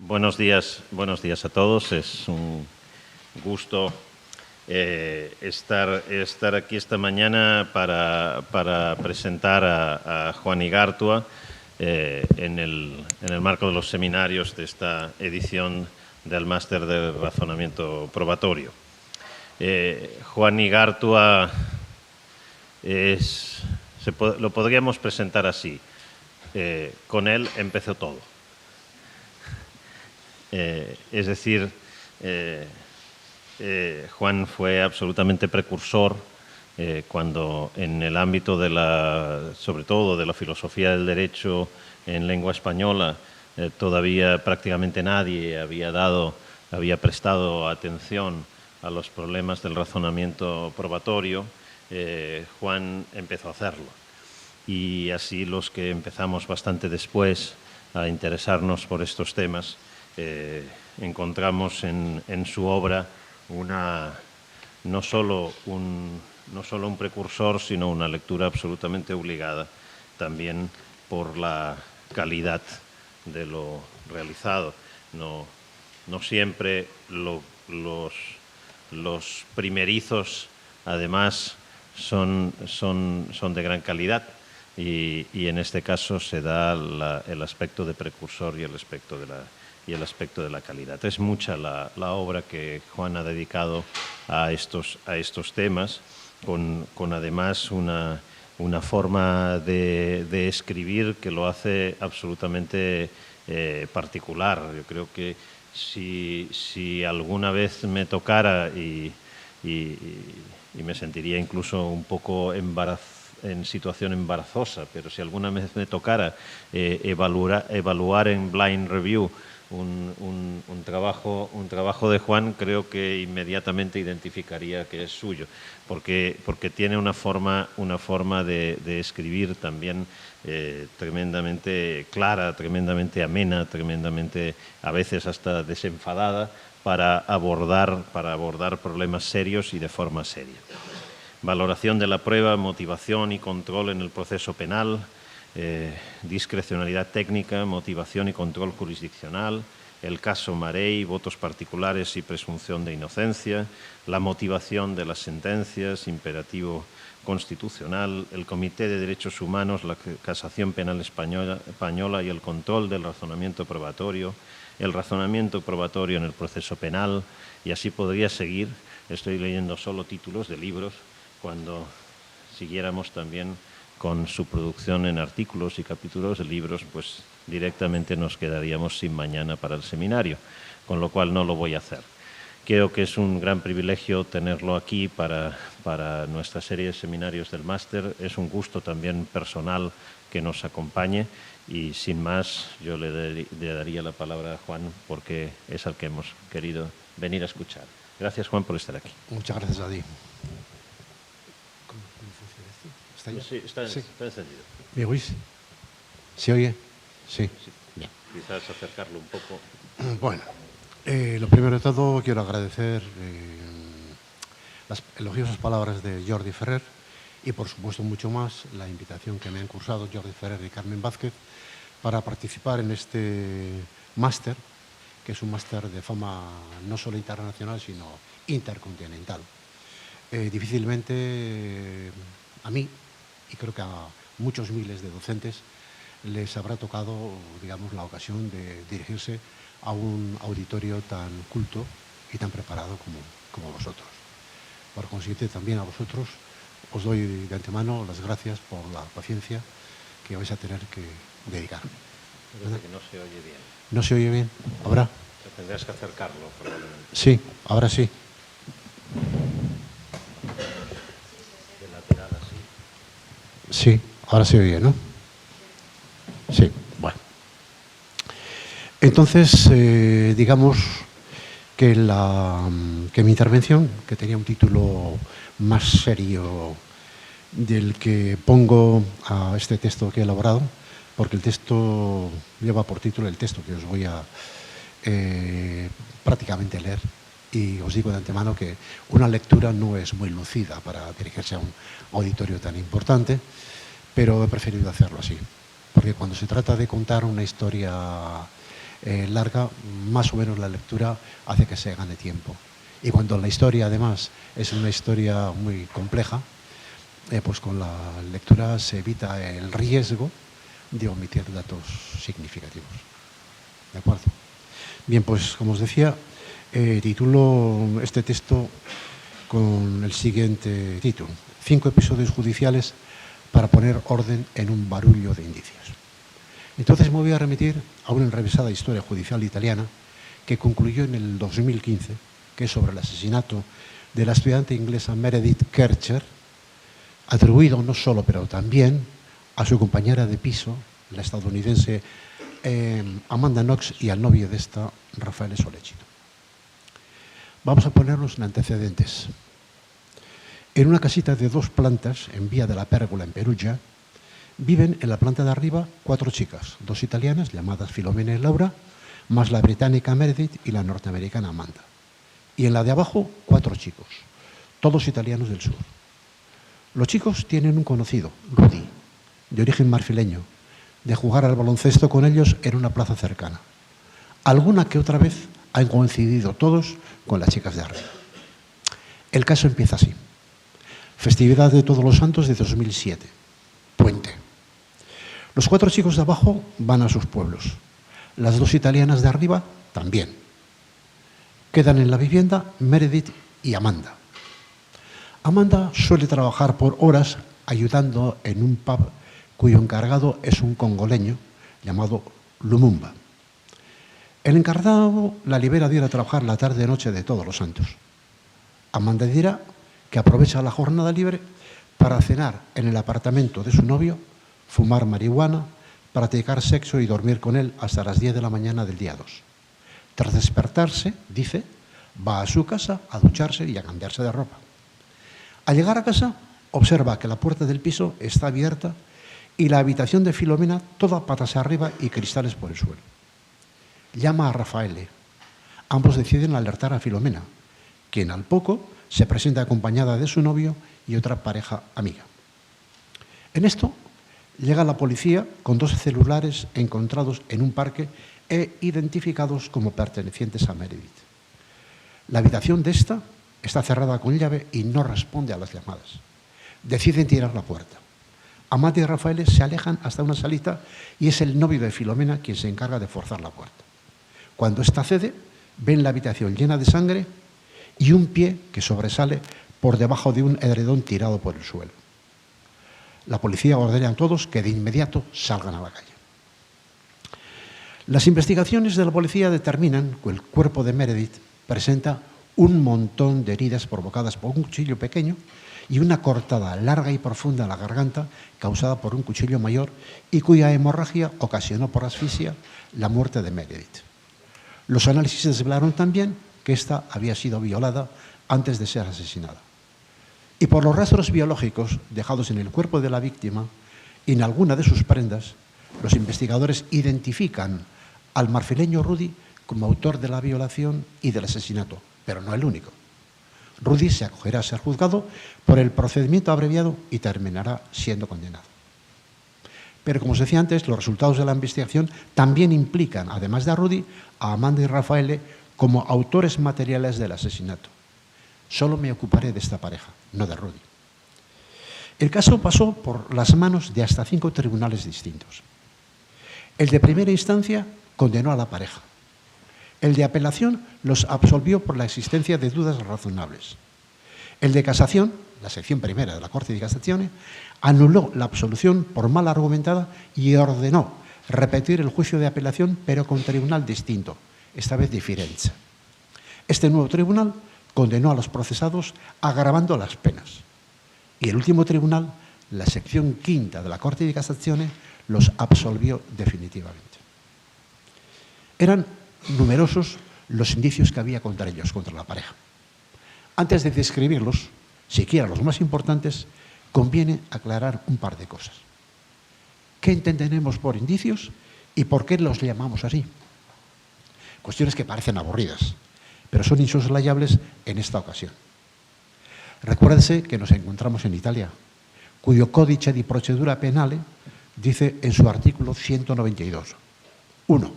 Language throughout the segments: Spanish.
Buenos días a todos. Es un gusto estar aquí esta mañana para presentar a Juan Igartua en el marco de los seminarios de esta edición del Máster de Razonamiento Probatorio. Juan Igartua lo podríamos presentar así. Con él empezó todo. Es decir, Juan fue absolutamente precursor cuando en el ámbito sobre todo de la filosofía del derecho en lengua española, todavía prácticamente nadie había prestado atención a los problemas del razonamiento probatorio. Juan empezó a hacerlo. Y así los que empezamos bastante después a interesarnos por estos temas, encontramos en su obra no solo un precursor, sino una lectura absolutamente obligada, también por la calidad de lo realizado. No siempre los primerizos, además, son de gran calidad. Y en este caso se da el aspecto de precursor y el aspecto de la calidad. Es mucha la obra que Juan ha dedicado a estos temas, con además una forma de escribir que lo hace absolutamente particular. Yo creo que si alguna vez me tocara y me sentiría incluso un poco en situación embarazosa, pero si alguna vez me tocara evaluar en blind review un trabajo de Juan, creo que inmediatamente identificaría que es suyo, porque tiene una forma de escribir también tremendamente clara, tremendamente amena, tremendamente a veces hasta desenfadada para abordar problemas serios y de forma seria. Valoración de la prueba, motivación y control en el proceso penal, discrecionalidad técnica, motivación y control jurisdiccional, el caso Marey, votos particulares y presunción de inocencia, la motivación de las sentencias, imperativo constitucional, el Comité de Derechos Humanos, la casación penal española y el control del razonamiento probatorio, el razonamiento probatorio en el proceso penal, y así podría seguir. Estoy leyendo solo títulos de libros. Cuando siguiéramos también con su producción en artículos y capítulos de libros, pues directamente nos quedaríamos sin mañana para el seminario, con lo cual no lo voy a hacer. Creo que es un gran privilegio tenerlo aquí para nuestra serie de seminarios del máster. Es un gusto también personal que nos acompañe y sin más yo le daría la palabra a Juan, porque es al que hemos querido venir a escuchar. Gracias, Juan, por estar aquí. Muchas gracias a ti. Sí, está encendido. ¿Me oís? ¿Se oye? Sí. Bien. Quizás acercarlo un poco. Bueno, lo primero de todo quiero agradecer las elogiosas palabras de Jordi Ferrer y, por supuesto, mucho más la invitación que me han cursado Jordi Ferrer y Carmen Vázquez para participar en este máster, que es un máster de fama no solo internacional, sino intercontinental. Difícilmente a mí, y creo que a muchos miles de docentes, les habrá tocado, digamos, la ocasión de dirigirse a un auditorio tan culto y tan preparado como vosotros. Por consiguiente, también a vosotros os doy de antemano las gracias por la paciencia que vais a tener que dedicarme. Parece que no se oye bien. ¿No se oye bien? ¿Ahora? Tendrás que acercarlo, probablemente. Sí, ahora sí. De lateral así. Sí, ahora se oye, ¿no? Sí, bueno. Entonces, digamos que mi intervención, que tenía un título más serio del que pongo a este texto que he elaborado, porque el texto lleva por título el texto que os voy a prácticamente leer, y os digo de antemano que una lectura no es muy lucida para dirigirse a un auditorio tan importante, pero he preferido hacerlo así, porque cuando se trata de contar una historia larga, más o menos la lectura hace que se gane tiempo. Y cuando la historia, además, es una historia muy compleja, pues con la lectura se evita el riesgo de omitir datos significativos. ¿De acuerdo? Bien, pues como os decía, titulo este texto con el siguiente título: 5 episodios judiciales para poner orden en un barullo de indicios. Entonces me voy a remitir a una enrevesada historia judicial italiana que concluyó en el 2015, que es sobre el asesinato de la estudiante inglesa Meredith Kercher, atribuido no solo, pero también a su compañera de piso, la estadounidense Amanda Knox, y al novio de esta, Raffaele Sollecito. Vamos a ponernos en antecedentes. En una casita de 2 plantas, en Vía de la Pérgola, en Perugia, viven en la planta de arriba 4 chicas, 2 italianas llamadas Filomena y Laura, más la británica Meredith y la norteamericana Amanda. Y en la de abajo 4 chicos, todos italianos del sur. Los chicos tienen un conocido, Rudy, de origen marfileño, de jugar al baloncesto con ellos en una plaza cercana. Alguna que otra vez han coincidido todos con las chicas de arriba. El caso empieza así. Festividad de Todos los Santos de 2007. Puente. Los 4 chicos de abajo van a sus pueblos. Las 2 italianas de arriba también. Quedan en la vivienda Meredith y Amanda. Amanda suele trabajar por horas ayudando en un pub cuyo encargado es un congoleño llamado Lumumba. El encargado la libera de ir a trabajar la tarde-noche de Todos los Santos. Amanda dirá que aprovecha la jornada libre para cenar en el apartamento de su novio, fumar marihuana, practicar sexo y dormir con él hasta las 10 de la mañana del día 2. Tras despertarse, dice, va a su casa a ducharse y a cambiarse de ropa. Al llegar a casa, observa que la puerta del piso está abierta y la habitación de Filomena toda patas arriba y cristales por el suelo. Llama a Raffaele. Ambos deciden alertar a Filomena, quien al poco se presenta acompañada de su novio y otra pareja amiga. En esto llega la policía con 2 celulares encontrados en un parque e identificados como pertenecientes a Meredith. La habitación de esta está cerrada con llave y no responde a las llamadas. Deciden tirar la puerta. Amanda y Raffaele se alejan hasta una salita y es el novio de Filomena quien se encarga de forzar la puerta. Cuando ésta cede, ven la habitación llena de sangre y un pie que sobresale por debajo de un edredón tirado por el suelo. La policía ordena a todos que de inmediato salgan a la calle. Las investigaciones de la policía determinan que el cuerpo de Meredith presenta un montón de heridas provocadas por un cuchillo pequeño y una cortada larga y profunda en la garganta causada por un cuchillo mayor y cuya hemorragia ocasionó por asfixia la muerte de Meredith. Los análisis desvelaron también que ésta había sido violada antes de ser asesinada. Y por los rastros biológicos dejados en el cuerpo de la víctima y en alguna de sus prendas, los investigadores identifican al marfileño Rudy como autor de la violación y del asesinato, pero no el único. Rudy se acogerá a ser juzgado por el procedimiento abreviado y terminará siendo condenado. Pero como os decía antes, los resultados de la investigación también implican, además de Rudy, a Amanda y Raffaele como autores materiales del asesinato. Solo me ocuparé de esta pareja, no de Rudy. El caso pasó por las manos de hasta 5 tribunales distintos. El de primera instancia condenó a la pareja. El de apelación los absolvió por la existencia de dudas razonables. El de casación, la sección primera de la Corte de Casazione, anuló la absolución por mal argumentada y ordenó repetir el juicio de apelación, pero con tribunal distinto, esta vez de Firenze. Este nuevo tribunal condenó a los procesados agravando las penas. Y el último tribunal, la sección quinta de la Corte de Casazione, los absolvió definitivamente. Eran numerosos los indicios que había contra ellos, contra la pareja. Antes de describirlos, siquiera los más importantes, conviene aclarar un par de cosas. ¿Qué entendemos por indicios y por qué los llamamos así? Cuestiones que parecen aburridas, pero son insoslayables en esta ocasión. Recuérdense que nos encontramos en Italia, cuyo Codice di Procedura Penale dice en su artículo 192. 1.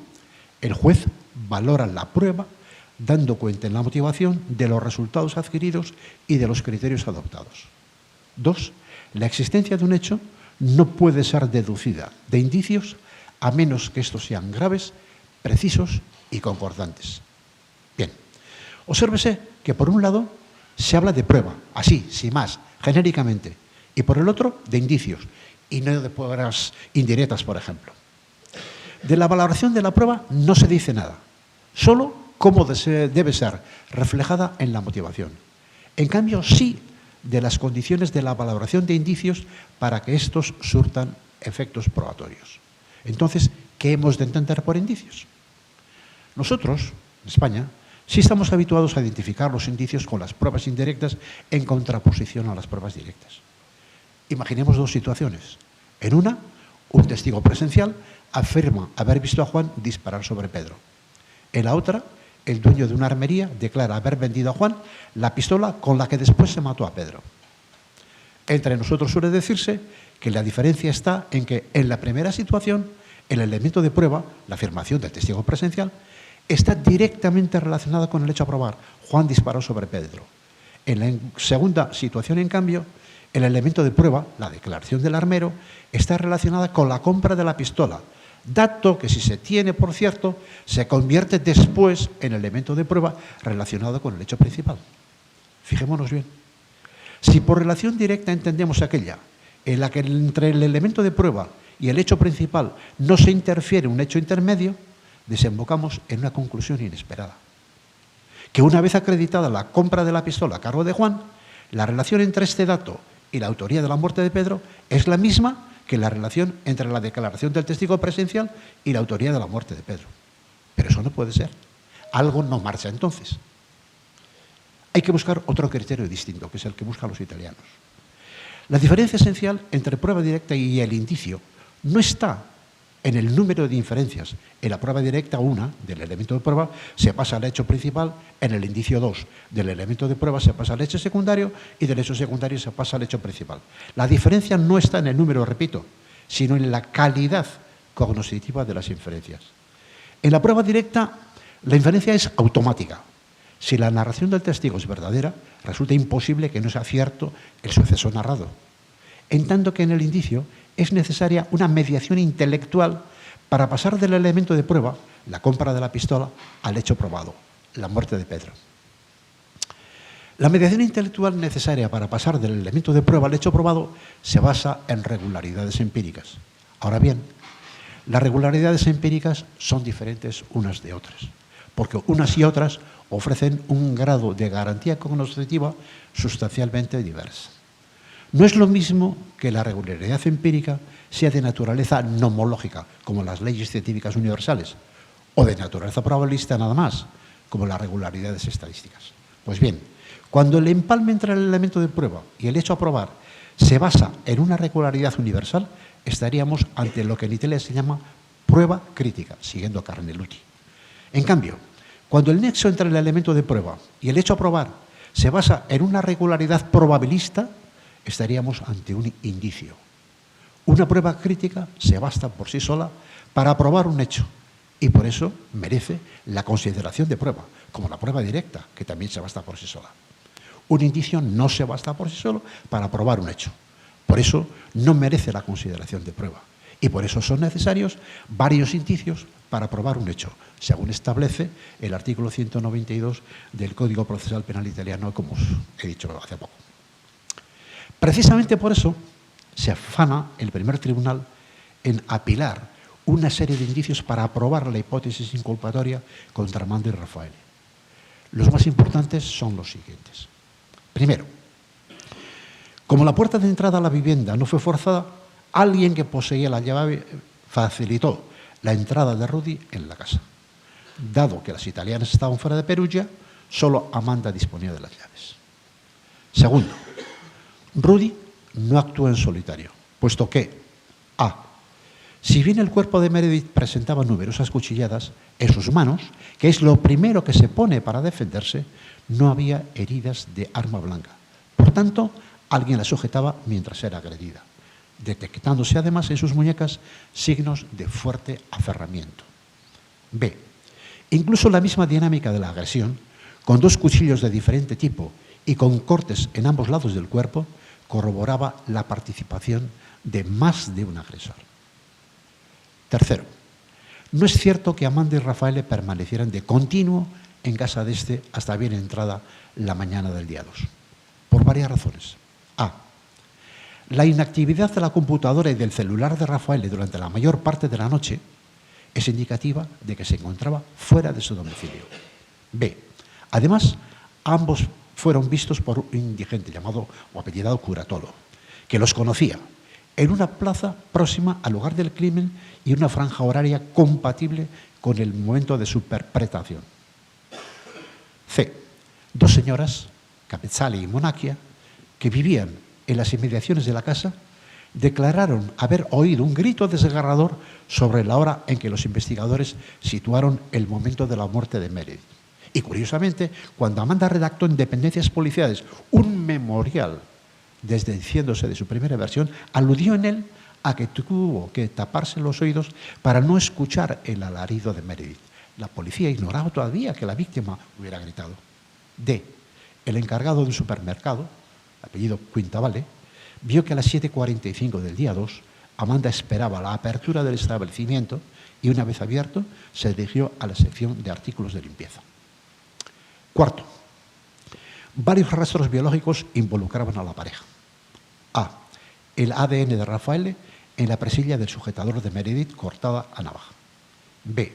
El juez valora la prueba dando cuenta en la motivación de los resultados adquiridos y de los criterios adoptados. 2. La existencia de un hecho no puede ser deducida de indicios a menos que estos sean graves, precisos y concordantes. Bien, obsérvese que por un lado se habla de prueba, así, sin más, genéricamente, y por el otro de indicios, y no de pruebas indirectas, por ejemplo. De la valoración de la prueba no se dice nada, solo cómo debe ser reflejada en la motivación. En cambio, sí de las condiciones de la valoración de indicios para que estos surtan efectos probatorios. Entonces, ¿qué hemos de entender por indicios? Nosotros, en España, sí estamos habituados a identificar los indicios con las pruebas indirectas en contraposición a las pruebas directas. Imaginemos dos situaciones. En una, un testigo presencial afirma haber visto a Juan disparar sobre Pedro. En la otra, el dueño de una armería declara haber vendido a Juan la pistola con la que después se mató a Pedro. Entre nosotros suele decirse que la diferencia está en que en la primera situación el elemento de prueba, la afirmación del testigo presencial, está directamente relacionada con el hecho a probar. Juan disparó sobre Pedro. En la segunda situación, en cambio, el elemento de prueba, la declaración del armero, está relacionada con la compra de la pistola, dato que, si se tiene por cierto, se convierte después en elemento de prueba relacionado con el hecho principal. Fijémonos bien. Si por relación directa entendemos aquella en la que entre el elemento de prueba y el hecho principal no se interfiere un hecho intermedio, desembocamos en una conclusión inesperada. Que una vez acreditada la compra de la pistola a cargo de Juan, la relación entre este dato y la autoría de la muerte de Pedro es la misma que la relación entre la declaración del testigo presencial y la autoría de la muerte de Pedro. Pero eso no puede ser. Algo no marcha entonces. Hay que buscar otro criterio distinto, que es el que buscan los italianos. La diferencia esencial entre prueba directa y el indicio no está en el número de inferencias. En la prueba directa, una, del elemento de prueba, se pasa al hecho principal. En el indicio 2, del elemento de prueba se pasa al hecho secundario, y del hecho secundario se pasa al hecho principal. La diferencia no está en el número, repito, sino en la calidad cognoscitiva de las inferencias. En la prueba directa, la inferencia es automática. Si la narración del testigo es verdadera, resulta imposible que no sea cierto el suceso narrado. En tanto que en el indicio es necesaria una mediación intelectual para pasar del elemento de prueba, la compra de la pistola, al hecho probado, la muerte de Pedro. La mediación intelectual necesaria para pasar del elemento de prueba al hecho probado se basa en regularidades empíricas. Ahora bien, las regularidades empíricas son diferentes unas de otras, porque unas y otras ofrecen un grado de garantía cognoscitiva sustancialmente diversa. No es lo mismo que la regularidad empírica sea de naturaleza nomológica, como las leyes científicas universales, o de naturaleza probabilística nada más, como las regularidades estadísticas. Pues bien, cuando el empalme entre el elemento de prueba y el hecho a probar se basa en una regularidad universal, estaríamos ante lo que en Italia se llama prueba crítica, siguiendo Carneluti. En cambio, cuando el nexo entre el elemento de prueba y el hecho a probar se basa en una regularidad probabilista, estaríamos ante un indicio. Una prueba crítica se basta por sí sola para probar un hecho, y por eso merece la consideración de prueba, como la prueba directa, que también se basta por sí sola. Un indicio no se basta por sí solo para probar un hecho. Por eso no merece la consideración de prueba. Y por eso son necesarios varios indicios para probar un hecho, según establece el artículo 192 del Código Procesal Penal Italiano, como os he dicho hace poco. Precisamente por eso se afana el primer tribunal en apilar una serie de indicios para aprobar la hipótesis inculpatoria contra Armando y Rafael. Los más importantes son los siguientes. Primero, como la puerta de entrada a la vivienda no fue forzada, alguien que poseía la llave facilitó la entrada de Rudy en la casa. Dado que las italianas estaban fuera de Perugia, solo Amanda disponía de las llaves. Segundo, Rudy no actuó en solitario, puesto que a. Si bien el cuerpo de Meredith presentaba numerosas cuchilladas, en sus manos, que es lo primero que se pone para defenderse, no había heridas de arma blanca. Por tanto, alguien la sujetaba mientras era agredida, detectándose además en sus muñecas signos de fuerte aferramiento. B. Incluso la misma dinámica de la agresión, con 2 cuchillos de diferente tipo y con cortes en ambos lados del cuerpo, corroboraba la participación de más de un agresor. Tercero, no es cierto que Amanda y Rafael permanecieran de continuo en casa de este hasta bien entrada la mañana del día 2, por varias razones. A. La inactividad de la computadora y del celular de Rafael durante la mayor parte de la noche es indicativa de que se encontraba fuera de su domicilio. B. Además, ambos fueron vistos por un indigente llamado o apellidado Curatolo, que los conocía en una plaza próxima al lugar del crimen y una franja horaria compatible con el momento de su perpetración. C. 2 señoras, Capezzale y Monacchia, que vivían en las inmediaciones de la casa, declararon haber oído un grito desgarrador sobre la hora en que los investigadores situaron el momento de la muerte de Meredith. Y curiosamente, cuando Amanda redactó en Dependencias Policiales un memorial desdiciéndose de su primera versión, aludió en él a que tuvo que taparse los oídos para no escuchar el alarido de Meredith. La policía ignoraba todavía que la víctima hubiera gritado. D. El encargado de un supermercado, apellido Quintavalle, vio que a las 7:45 del día 2 Amanda esperaba la apertura del establecimiento y una vez abierto se dirigió a la sección de artículos de limpieza. Cuarto, varios rastros biológicos involucraban a la pareja. A. El ADN de Rafael en la presilla del sujetador de Meredith cortada a navaja. B.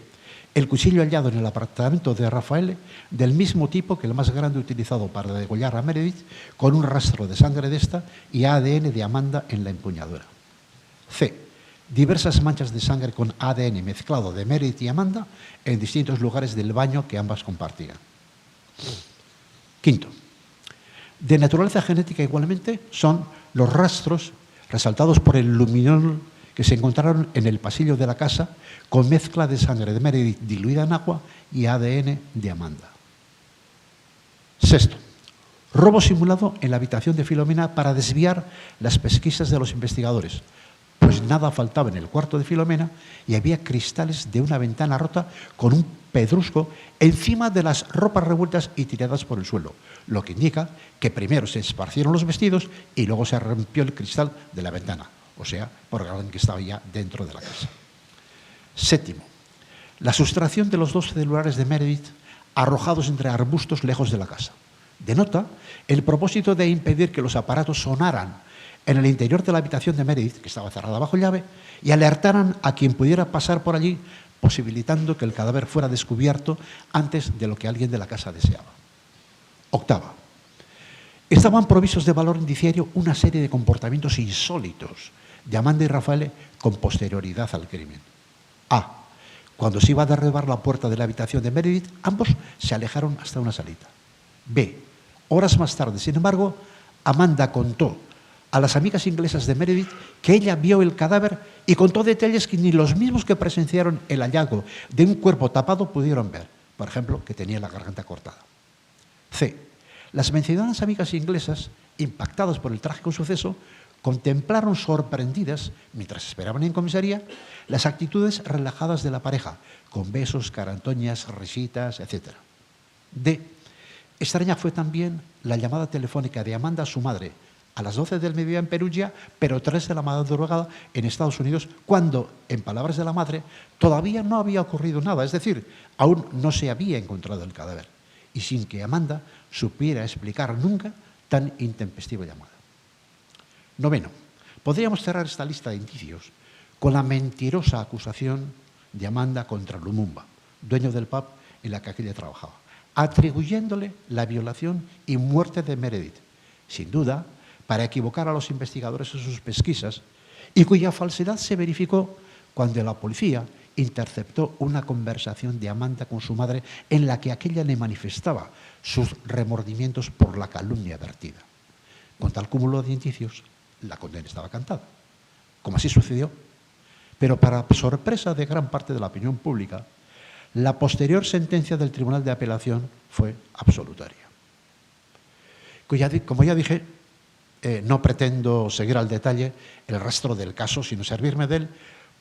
El cuchillo hallado en el apartamento de Rafael, del mismo tipo que el más grande utilizado para degollar a Meredith, con un rastro de sangre de esta y ADN de Amanda en la empuñadura. C. Diversas manchas de sangre con ADN mezclado de Meredith y Amanda en distintos lugares del baño que ambas compartían. Quinto, de naturaleza genética igualmente son los rastros resaltados por el luminol que se encontraron en el pasillo de la casa con mezcla de sangre de Meredith diluida en agua y ADN de Amanda. Sexto, robo simulado en la habitación de Filomena para desviar las pesquisas de los investigadores, pues nada faltaba en el cuarto de Filomena y había cristales de una ventana rota con un pedrusco encima de las ropas revueltas y tiradas por el suelo, lo que indica que primero se esparcieron los vestidos y luego se rompió el cristal de la ventana, o sea, por alguien que estaba ya dentro de la casa. Séptimo, la sustracción de los 2 celulares de Meredith arrojados entre arbustos lejos de la casa. Denota el propósito de impedir que los aparatos sonaran en el interior de la habitación de Meredith, que estaba cerrada bajo llave, y alertaran a quien pudiera pasar por allí, posibilitando que el cadáver fuera descubierto antes de lo que alguien de la casa deseaba. Octava, estaban provistos de valor indiciario una serie de comportamientos insólitos de Amanda y Rafael con posterioridad al crimen. A. Cuando se iba a derribar la puerta de la habitación de Meredith, ambos se alejaron hasta una salita. B. Horas más tarde, sin embargo, Amanda contó a las amigas inglesas de Meredith que ella vio el cadáver y contó detalles que ni los mismos que presenciaron el hallazgo de un cuerpo tapado pudieron ver. Por ejemplo, que tenía la garganta cortada. C. Las mencionadas amigas inglesas, impactadas por el trágico suceso, contemplaron sorprendidas, mientras esperaban en comisaría, las actitudes relajadas de la pareja, con besos, carantoñas, risitas, etc. D. Extraña fue también la llamada telefónica de Amanda a su madre, a las 12 del mediodía en Perugia, pero 3 de la madrugada en Estados Unidos, cuando, en palabras de la madre, todavía no había ocurrido nada, es decir, aún no se había encontrado el cadáver, y sin que Amanda supiera explicar nunca tan intempestiva llamada. Noveno, podríamos cerrar esta lista de indicios con la mentirosa acusación de Amanda contra Lumumba, dueño del pub en la que aquella trabajaba, atribuyéndole la violación y muerte de Meredith, sin duda, para equivocar a los investigadores en sus pesquisas, y cuya falsedad se verificó cuando la policía interceptó una conversación de Amanda con su madre en la que aquella le manifestaba sus remordimientos por la calumnia vertida. Con tal cúmulo de indicios, la condena estaba cantada, como así sucedió. Pero para sorpresa de gran parte de la opinión pública, la posterior sentencia del Tribunal de Apelación fue absolutoria. Como ya dije, no pretendo seguir al detalle el rastro del caso, sino servirme de él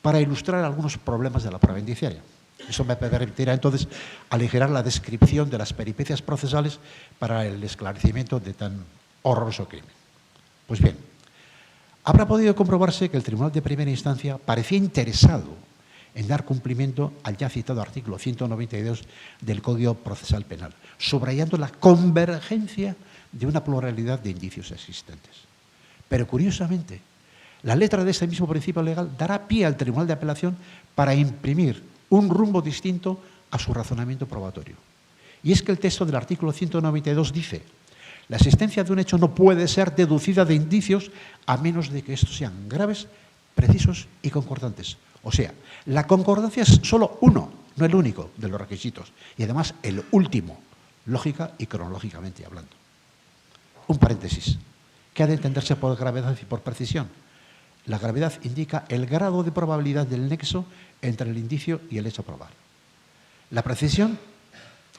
para ilustrar algunos problemas de la prueba indiciaria. Eso me permitirá entonces aligerar la descripción de las peripecias procesales para el esclarecimiento de tan horroroso crimen. Pues bien, habrá podido comprobarse que el Tribunal de Primera Instancia parecía interesado en dar cumplimiento al ya citado artículo 192 del Código Procesal Penal, subrayando la convergencia de una pluralidad de indicios existentes. Pero curiosamente, la letra de este mismo principio legal dará pie al Tribunal de Apelación para imprimir un rumbo distinto a su razonamiento probatorio. Y es que el texto del artículo 192 dice: la existencia de un hecho no puede ser deducida de indicios a menos de que estos sean graves, precisos y concordantes. O sea, la concordancia es solo uno, no el único de los requisitos, y además el último, lógica y cronológicamente hablando. Un paréntesis, que ha de entenderse por gravedad y por precisión. La gravedad indica el grado de probabilidad del nexo entre el indicio y el hecho a probar. La precisión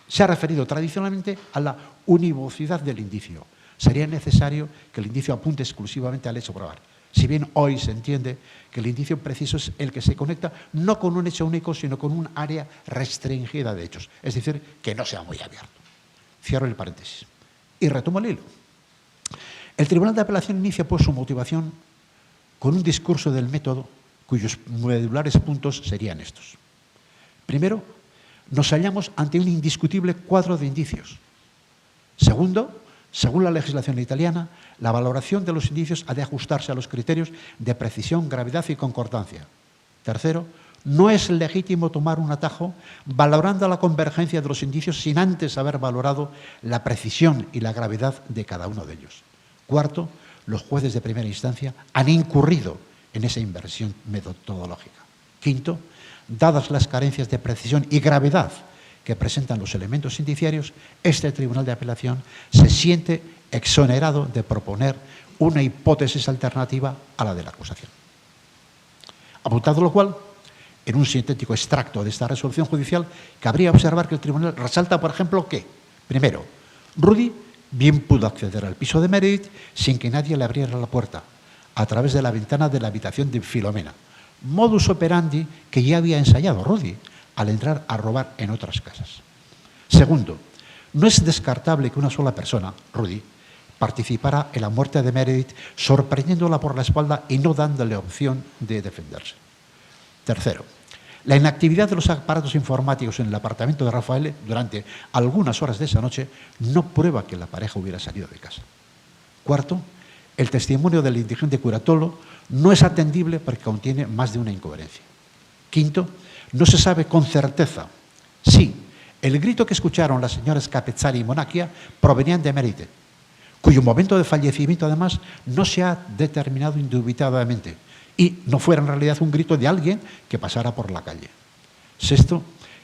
se ha referido tradicionalmente a la univocidad del indicio. Sería necesario que el indicio apunte exclusivamente al hecho a probar. Si bien hoy se entiende que el indicio preciso es el que se conecta no con un hecho único, sino con un área restringida de hechos, es decir, que no sea muy abierto. Cierro el paréntesis y retomo el hilo. El Tribunal de Apelación inicia pues su motivación con un discurso del método cuyos medulares puntos serían estos. Primero, nos hallamos ante un indiscutible cuadro de indicios. Segundo, según la legislación italiana, la valoración de los indicios ha de ajustarse a los criterios de precisión, gravedad y concordancia. Tercero, no es legítimo tomar un atajo valorando la convergencia de los indicios sin antes haber valorado la precisión y la gravedad de cada uno de ellos. Cuarto, los jueces de primera instancia han incurrido en esa inversión metodológica. Quinto, dadas las carencias de precisión y gravedad que presentan los elementos indiciarios, este Tribunal de Apelación se siente exonerado de proponer una hipótesis alternativa a la de la acusación. Apuntado lo cual, en un sintético extracto de esta resolución judicial, cabría observar que el Tribunal resalta, por ejemplo, que, primero, Rudy bien pudo acceder al piso de Meredith sin que nadie le abriera la puerta, a través de la ventana de la habitación de Filomena, modus operandi que ya había ensayado Rudy al entrar a robar en otras casas. Segundo, no es descartable que una sola persona, Rudy, participara en la muerte de Meredith sorprendiéndola por la espalda y no dándole opción de defenderse. Tercero, la inactividad de los aparatos informáticos en el apartamento de Rafael durante algunas horas de esa noche no prueba que la pareja hubiera salido de casa. Cuarto, el testimonio del indigente Curatolo no es atendible porque contiene más de una incoherencia. Quinto, no se sabe con certeza si el grito que escucharon las señoras Capezzari y Monacchia provenían de Meredith, cuyo momento de fallecimiento además no se ha determinado indubitadamente y no fuera en realidad un grito de alguien que pasara por la calle. Sexto,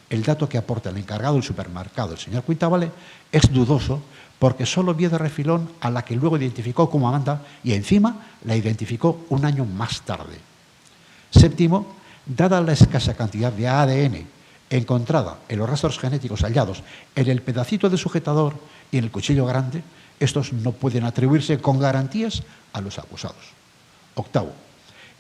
el dato que aporta el encargado del supermercado, el señor Quintavale, es dudoso porque solo vio de refilón a la que luego identificó como Amanda y encima la identificó un año más tarde. Séptimo, dada la escasa cantidad de ADN encontrada en los rastros genéticos hallados en el pedacito de sujetador y en el cuchillo grande, estos no pueden atribuirse con garantías a los acusados. Octavo,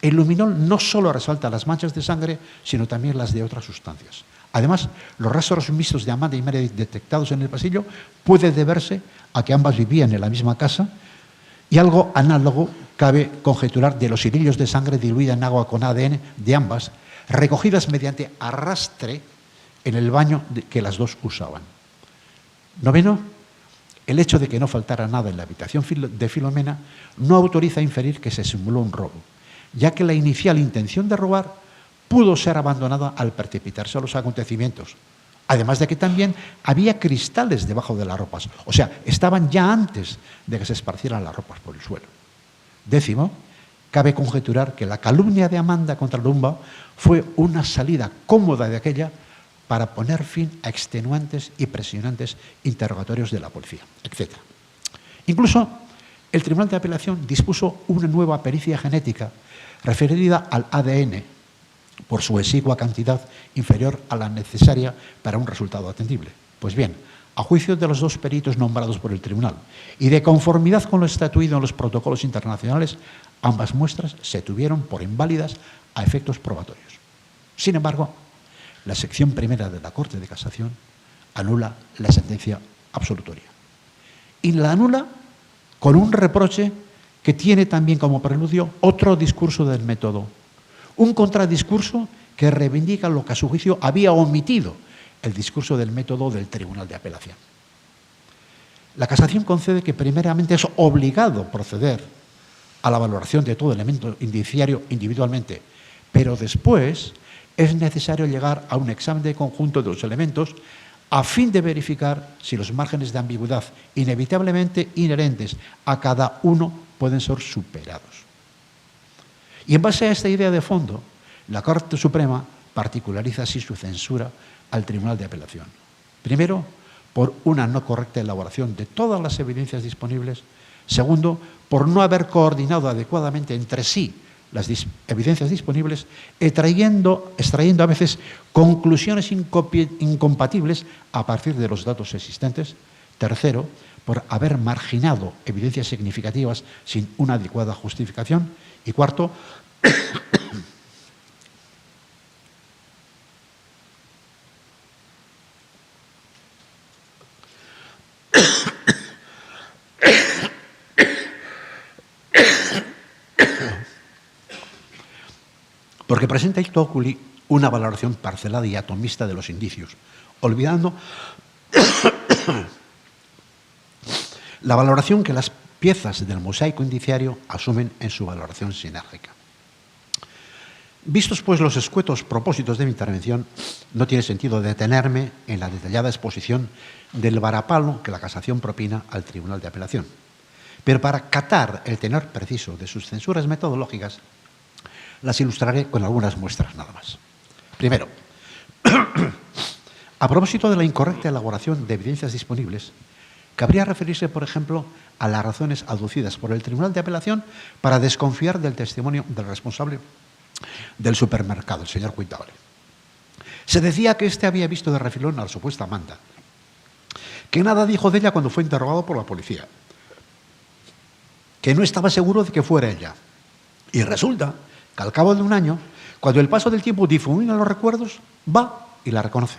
el luminol no solo resalta las manchas de sangre, sino también las de otras sustancias. Además, los rastros mixtos de Amanda y Meredith detectados en el pasillo puede deberse a que ambas vivían en la misma casa y algo análogo cabe conjeturar de los hilillos de sangre diluida en agua con ADN de ambas, recogidas mediante arrastre en el baño que las dos usaban. Noveno, el hecho de que no faltara nada en la habitación de Filomena no autoriza a inferir que se simuló un robo, ya que la inicial intención de robar pudo ser abandonada al precipitarse a los acontecimientos. Además de que también había cristales debajo de las ropas, o sea, estaban ya antes de que se esparcieran las ropas por el suelo. Décimo, cabe conjeturar que la calumnia de Amanda contra Lumba fue una salida cómoda de aquella para poner fin a extenuantes y presionantes interrogatorios de la policía, etc. Incluso el Tribunal de Apelación dispuso una nueva pericia genética referida al ADN por su exigua cantidad inferior a la necesaria para un resultado atendible. Pues bien, a juicio de los dos peritos nombrados por el Tribunal y de conformidad con lo estatuido en los protocolos internacionales, ambas muestras se tuvieron por inválidas a efectos probatorios. Sin embargo, la sección primera de la Corte de Casación anula la sentencia absolutoria. Y la anula con un reproche que tiene también como preludio otro discurso del método, un contradiscurso que reivindica lo que a su juicio había omitido el discurso del método del Tribunal de Apelación. La Casación concede que primeramente es obligado proceder a la valoración de todo elemento indiciario individualmente, pero después es necesario llegar a un examen de conjunto de los elementos a fin de verificar si los márgenes de ambigüedad inevitablemente inherentes a cada uno pueden ser superados. Y en base a esta idea de fondo, la Corte Suprema particulariza así su censura al Tribunal de Apelación. Primero, por una no correcta elaboración de todas las evidencias disponibles. Segundo, por no haber coordinado adecuadamente entre sí las evidencias disponibles, extrayendo a veces conclusiones incompatibles a partir de los datos existentes. Tercero, por haber marginado evidencias significativas sin una adecuada justificación. Y cuarto, porque presenta ictu oculi una valoración parcelada y atomista de los indicios, olvidando la valoración que las piezas del mosaico indiciario asumen en su valoración sinérgica. Vistos, pues, los escuetos propósitos de mi intervención, no tiene sentido detenerme en la detallada exposición del varapalo que la Casación propina al Tribunal de Apelación. Pero para catar el tenor preciso de sus censuras metodológicas, las ilustraré con algunas muestras nada más. Primero, a propósito de la incorrecta elaboración de evidencias disponibles, cabría referirse, por ejemplo, a las razones aducidas por el Tribunal de Apelación para desconfiar del testimonio del responsable del supermercado, el señor Cuitable. Se decía que éste había visto de refilón a la supuesta Amanda, que nada dijo de ella cuando fue interrogado por la policía, que no estaba seguro de que fuera ella. Y resulta que al cabo de un año, cuando el paso del tiempo difumina los recuerdos, va y la reconoce.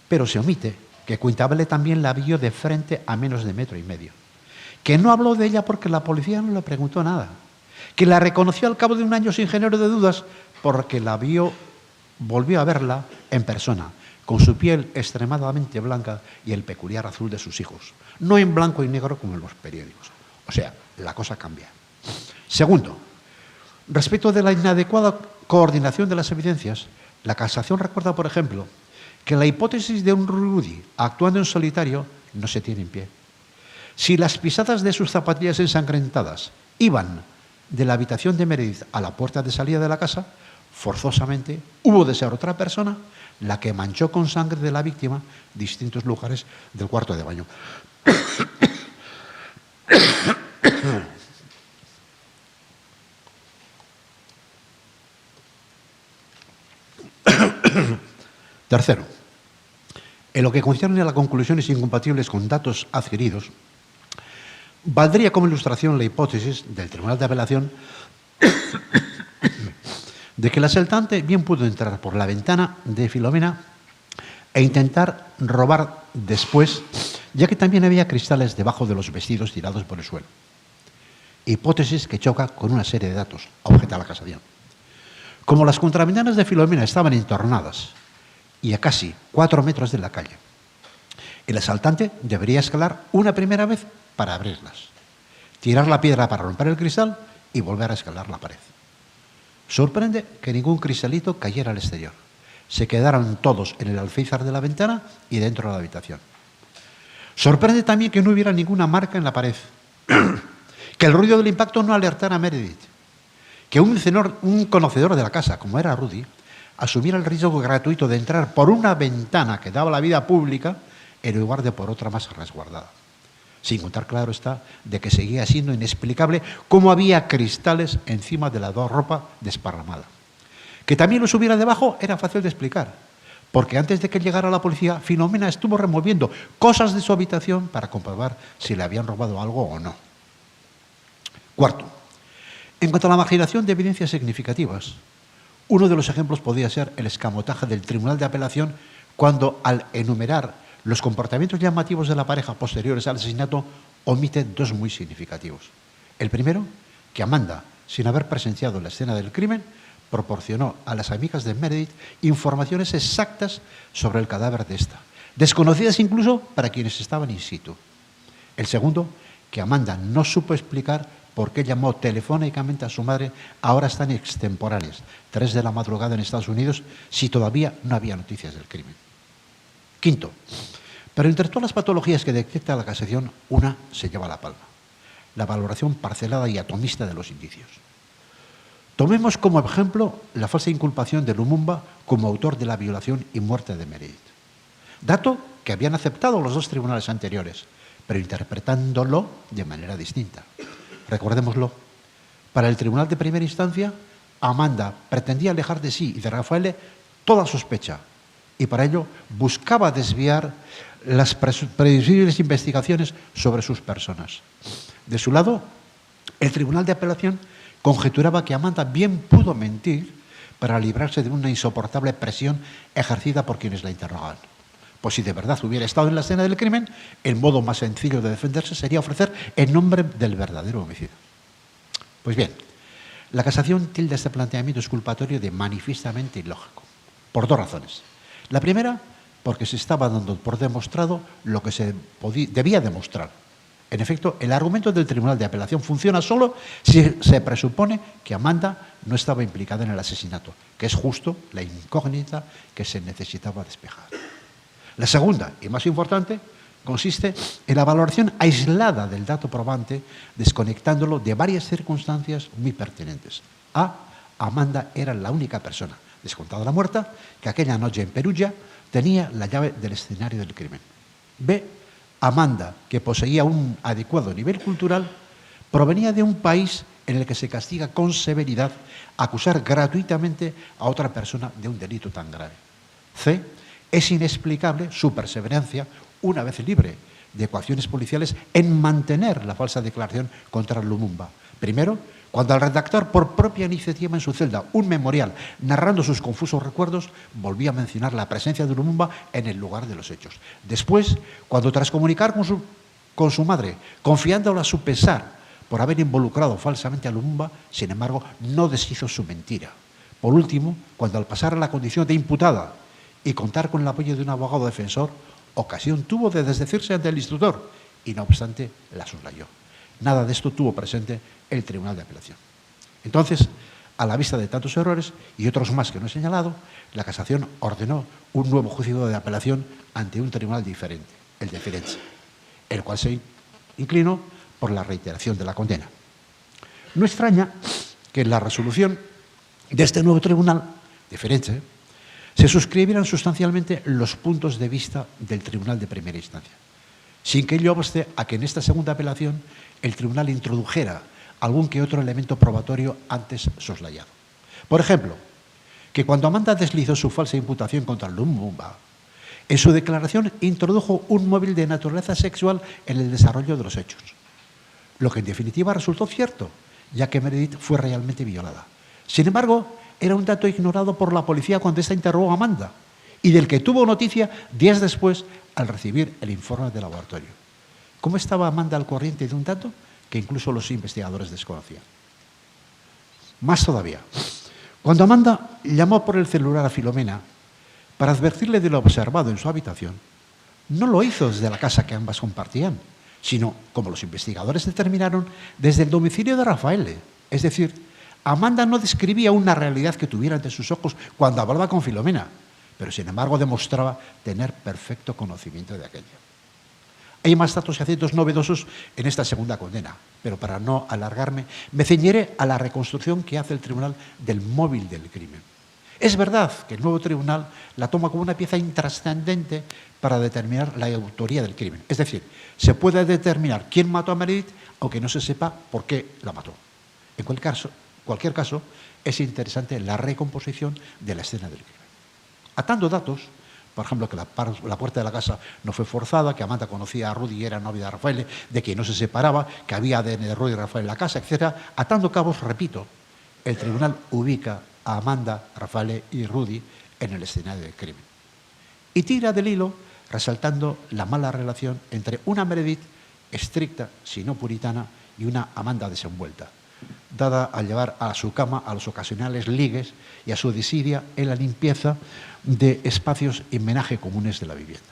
Pero se omite que Cuitable también la vio de frente a menos de 1,5 metros, que no habló de ella porque la policía no le preguntó nada, que la reconoció al cabo de un año sin género de dudas porque la vio, volvió a verla en persona, con su piel extremadamente blanca y el peculiar azul de sus hijos, no en blanco y negro como en los periódicos. O sea, la cosa cambia. Segundo, respecto de la inadecuada coordinación de las evidencias, la Casación recuerda, por ejemplo, que la hipótesis de un Rudy actuando en solitario no se tiene en pie. Si las pisadas de sus zapatillas ensangrentadas iban de la habitación de Meredith a la puerta de salida de la casa, forzosamente hubo de ser otra persona la que manchó con sangre de la víctima distintos lugares del cuarto de baño. Tercero, en lo que concierne a las conclusiones incompatibles con datos adquiridos, valdría como ilustración la hipótesis del Tribunal de Apelación de que el asaltante bien pudo entrar por la ventana de Filomena e intentar robar después, ya que también había cristales debajo de los vestidos tirados por el suelo. Hipótesis que choca con una serie de datos, objeta la Casación. Como las contraventanas de Filomena estaban entornadas y a casi 4 metros de la calle, el asaltante debería escalar una primera vez para abrirlas, tirar la piedra para romper el cristal y volver a escalar la pared. Sorprende que ningún cristalito cayera al exterior. Se quedaron todos en el alféizar de la ventana y dentro de la habitación. Sorprende también que no hubiera ninguna marca en la pared, que el ruido del impacto no alertara a Meredith, que un conocedor de la casa, como era Rudy, asumiera el riesgo gratuito de entrar por una ventana que daba a la vida pública en lugar de por otra más resguardada. Sin contar, claro está, de que seguía siendo inexplicable cómo había cristales encima de la ropa desparramada. Que también los hubiera debajo era fácil de explicar, porque antes de que llegara la policía, Filomena estuvo removiendo cosas de su habitación para comprobar si le habían robado algo o no. Cuarto, en cuanto a la marginación de evidencias significativas, Uno de los ejemplos podría ser el escamotaje del Tribunal de Apelación cuando, al enumerar los comportamientos llamativos de la pareja posteriores al asesinato, omite dos muy significativos. El primero, que Amanda, sin haber presenciado la escena del crimen, proporcionó a las amigas de Meredith informaciones exactas sobre el cadáver de esta, desconocidas incluso para quienes estaban in situ. El segundo, que Amanda no supo explicar por qué llamó telefónicamente a su madre a horas tan extemporáneas, 3 de la madrugada en Estados Unidos, si todavía no había noticias del crimen. Quinto, pero entre todas las patologías que detecta la casación, una se lleva la palma: la valoración parcelada y atomista de los indicios. Tomemos como ejemplo la falsa inculpación de Lumumba como autor de la violación y muerte de Meredith. Dato que habían aceptado los dos tribunales anteriores, pero interpretándolo de manera distinta. Recordémoslo, para el tribunal de primera instancia, Amanda pretendía alejar de sí y de Rafael toda sospecha, y para ello buscaba desviar las previsibles investigaciones sobre sus personas. De su lado, el tribunal de apelación conjeturaba que Amanda bien pudo mentir para librarse de una insoportable presión ejercida por quienes la interrogaban. Pues si de verdad hubiera estado en la escena del crimen, el modo más sencillo de defenderse sería ofrecer el nombre del verdadero homicida. Pues bien, la casación tilda este planteamiento exculpatorio de manifiestamente ilógico, por dos razones. La primera, porque se estaba dando por demostrado lo que se debía demostrar. En efecto, el argumento del Tribunal de Apelación funciona solo si se presupone que Amanda no estaba implicada en el asesinato, que es justo la incógnita que se necesitaba despejar. La segunda, y más importante, consiste en la valoración aislada del dato probante, desconectándolo de varias circunstancias muy pertinentes. A. Amanda era la única persona, descontada la muerta, que aquella noche en Perugia tenía la llave del escenario del crimen. B. Amanda, que poseía un adecuado nivel cultural, provenía de un país en el que se castiga con severidad acusar gratuitamente a otra persona de un delito tan grave. C. Es inexplicable su perseverancia, una vez libre de coacciones policiales, en mantener la falsa declaración contra Lumumba. Primero, cuando al redactar por propia iniciativa en su celda un memorial narrando sus confusos recuerdos, volvía a mencionar la presencia de Lumumba en el lugar de los hechos. Después, cuando tras comunicar con su madre, confiándola a su pesar por haber involucrado falsamente a Lumumba, sin embargo, no deshizo su mentira. Por último, cuando al pasar a la condición de imputada y contar con el apoyo de un abogado defensor, ocasión tuvo de desdecirse ante el instructor y, no obstante, la soslayó. Nada de esto tuvo presente el Tribunal de Apelación. Entonces, a la vista de tantos errores y otros más que no he señalado, la Casación ordenó un nuevo juicio de apelación ante un tribunal diferente, el de Firenze, el cual se inclinó por la reiteración de la condena. No extraña que en la resolución de este nuevo tribunal de Firenze se suscribieran sustancialmente los puntos de vista del tribunal de primera instancia, sin que ello obste a que en esta segunda apelación el tribunal introdujera algún que otro elemento probatorio antes soslayado. Por ejemplo, que cuando Amanda deslizó su falsa imputación contra Lumumba, en su declaración introdujo un móvil de naturaleza sexual en el desarrollo de los hechos, lo que en definitiva resultó cierto, ya que Meredith fue realmente violada. Sin embargo, era un dato ignorado por la policía cuando ésta interrogó a Amanda y del que tuvo noticia días después al recibir el informe del laboratorio. ¿Cómo estaba Amanda al corriente de un dato que incluso los investigadores desconocían? Más todavía, cuando Amanda llamó por el celular a Filomena para advertirle de lo observado en su habitación, no lo hizo desde la casa que ambas compartían, sino, como los investigadores determinaron, desde el domicilio de Rafael. Es decir, Amanda no describía una realidad que tuviera ante sus ojos cuando hablaba con Filomena, pero sin embargo demostraba tener perfecto conocimiento de aquello. Hay más datos y aciertos novedosos en esta segunda condena, pero para no alargarme, me ceñiré a la reconstrucción que hace el tribunal del móvil del crimen. Es verdad que el nuevo tribunal la toma como una pieza intrascendente para determinar la autoría del crimen. Es decir, se puede determinar quién mató a Meredith, aunque no se sepa por qué la mató. En cualquier caso, es interesante la recomposición de la escena del crimen. Atando datos, por ejemplo, que la puerta de la casa no fue forzada, que Amanda conocía a Rudy y era novia de Rafael, de que no se separaba, que había ADN de Rudy y Rafael en la casa, etc. Atando cabos, repito, el tribunal ubica a Amanda, Rafael y Rudy en el escenario del crimen. Y tira del hilo resaltando la mala relación entre una Meredith estricta, si no puritana, y una Amanda desenvuelta, dada a llevar a su cama a los ocasionales ligues y a su desidia en la limpieza de espacios y menaje comunes de la vivienda.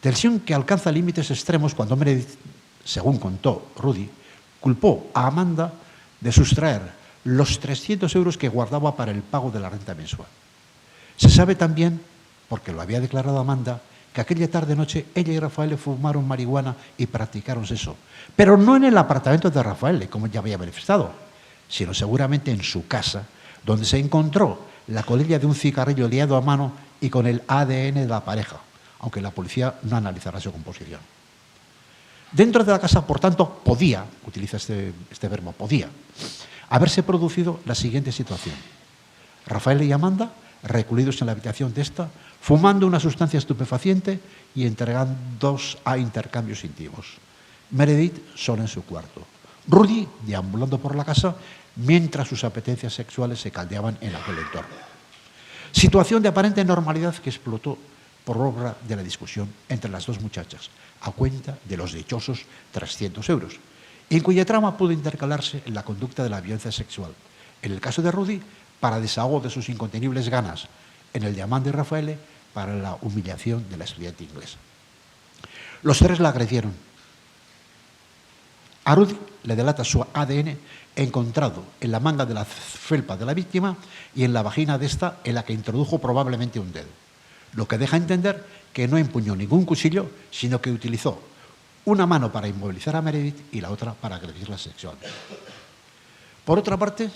Tensión que alcanza límites extremos cuando Meredith, según contó Rudy, culpó a Amanda de sustraer los 300 euros que guardaba para el pago de la renta mensual. Se sabe también, porque lo había declarado Amanda, que aquella tarde-noche ella y Rafael fumaron marihuana y practicaron sexo, pero no en el apartamento de Rafael, como ya había manifestado, sino seguramente en su casa, donde se encontró la colilla de un cigarrillo liado a mano y con el ADN de la pareja, aunque la policía no analizará su composición. Dentro de la casa, por tanto, podía, utiliza este verbo, podía, haberse producido la siguiente situación. Rafael y Amanda, recluidos en la habitación de esta, fumando una sustancia estupefaciente y entregándolos a intercambios íntimos. Meredith sola en su cuarto. Rudy deambulando por la casa mientras sus apetencias sexuales se caldeaban en aquel entorno. Situación de aparente normalidad que explotó por obra de la discusión entre las dos muchachas, a cuenta de los dichosos 300 euros, y en cuya trama pudo intercalarse en la conducta de la violencia sexual. En el caso de Rudy, para desahogo de sus incontenibles ganas; en el de Amanda y Rafael, para la humillación de la estudiante inglesa. Los tres la agredieron. A Rudy le delata su ADN encontrado en la manga de la felpa de la víctima y en la vagina de esta, en la que introdujo probablemente un dedo, lo que deja entender que no empuñó ningún cuchillo, sino que utilizó una mano para inmovilizar a Meredith y la otra para agredirla sexualmente. Por otra parte,